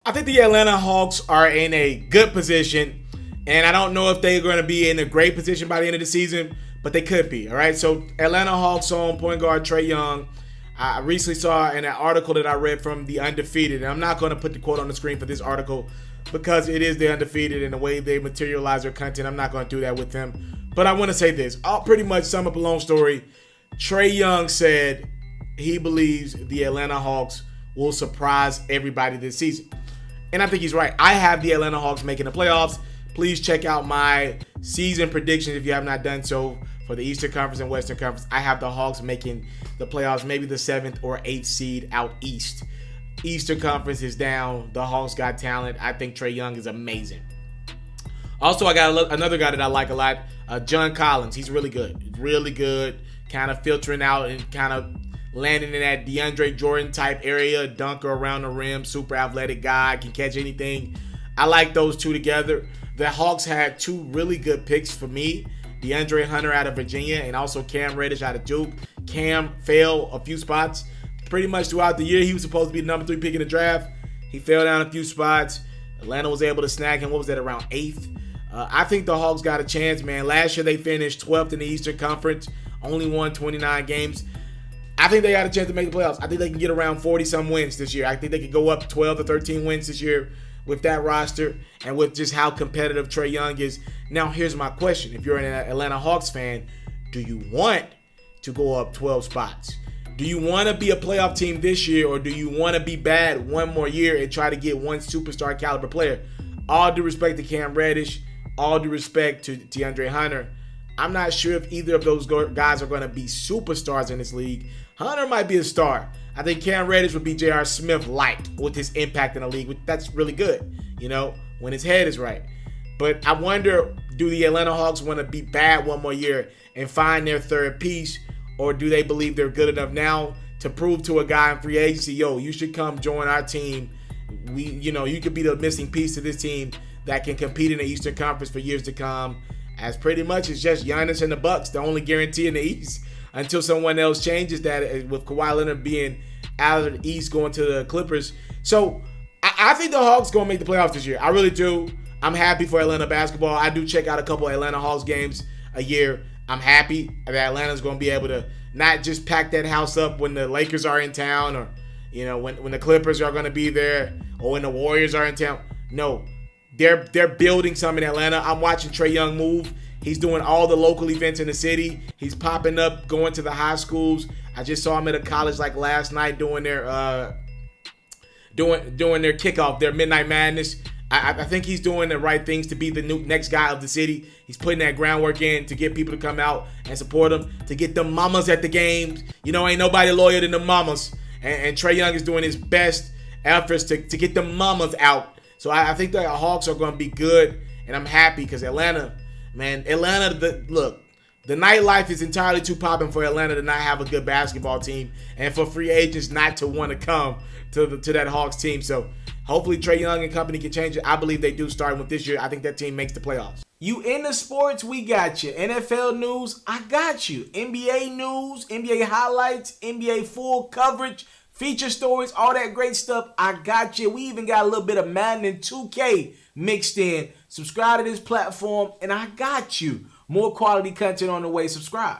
I think the Atlanta Hawks are in a good position, and I don't know if they're going to be in a great position by the end of the season, but they could be. All right, so Atlanta Hawks on point guard Trae Young. I recently saw in an article that I read from The Undefeated, and I'm not going to put the quote on the screen for this article because it is The Undefeated and the way they materialize their content. I'm not going to do that with them. But I want to say this. I'll pretty much sum up a long story. Trae Young said he believes the Atlanta Hawks will surprise everybody this season. And I think he's right. I have the Atlanta Hawks making the playoffs. Please check out my season predictions if you have not done so for the Eastern Conference and Western Conference. I have the Hawks making the playoffs, maybe the 7th or 8th seed out east. Eastern Conference is down. The Hawks got talent. I think Trae Young is amazing. Also, I got another guy that I like a lot, John Collins. He's really good. Really good. Kind of filtering out and kind of landing in that DeAndre Jordan type area. Dunker around the rim. Super athletic guy. Can catch anything. I like those two together. The Hawks had two really good picks for me. DeAndre Hunter out of Virginia and also Cam Reddish out of Duke. Cam fell a few spots pretty much throughout the year. He was supposed to be the number 3 pick in the draft. He fell down a few spots. Atlanta was able to snag him. What was that, around 8th? I think the Hawks got a chance, man. Last year they finished 12th in the Eastern Conference. Only won 29 games. I think they got a chance to make the playoffs. I think they can get around 40-some wins this year. I think they could go up 12 or 13 wins this year with that roster and with just how competitive Trae Young is. Now, here's my question. If you're an Atlanta Hawks fan, do you want to go up 12 spots? Do you want to be a playoff team this year, or do you want to be bad one more year and try to get one superstar caliber player? All due respect to Cam Reddish, all due respect to DeAndre Hunter, I'm not sure if either of those guys are going to be superstars in this league. Hunter might be a star. I think Cam Reddish would be J.R. Smith-like with his impact in the league. That's really good, when his head is right. But I wonder, do the Atlanta Hawks want to be bad one more year and find their third piece, or do they believe they're good enough now to prove to a guy in free agency, you should come join our team. You could be the missing piece to this team that can compete in the Eastern Conference for years to come, as pretty much it's just Giannis and the Bucks, the only guarantee in the East, until someone else changes that, with Kawhi Leonard being out of the East going to the Clippers. So I think the Hawks going to make the playoffs this year. I really do. I'm happy for Atlanta basketball. I do check out a couple of Atlanta Hawks games a year. I'm happy that Atlanta's going to be able to not just pack that house up when the Lakers are in town, or when the Clippers are going to be there, or when the Warriors are in town. No, they're building something in Atlanta. I'm watching Trae Young move. He's doing all the local events in the city. He's popping up, going to the high schools. I just saw him at a college like last night doing their kickoff, their Midnight Madness. I think he's doing the right things to be the next guy of the city. He's putting that groundwork in to get people to come out and support him, to get the mamas at the games. Ain't nobody loyal than the mamas. And Trae Young is doing his best efforts to get the mamas out. So I think the Hawks are going to be good, and I'm happy because Atlanta, look, the nightlife is entirely too popping for Atlanta to not have a good basketball team and for free agents not to want to come to that Hawks team. So hopefully Trae Young and company can change it. I believe they do, starting with this year. I think that team makes the playoffs. You into sports? We got you. NFL news? I got you. NBA news, NBA highlights, NBA full coverage, feature stories, all that great stuff. I got you. We even got a little bit of Madden and 2K mixed in. Subscribe to this platform, and I got you. More quality content on the way. Subscribe.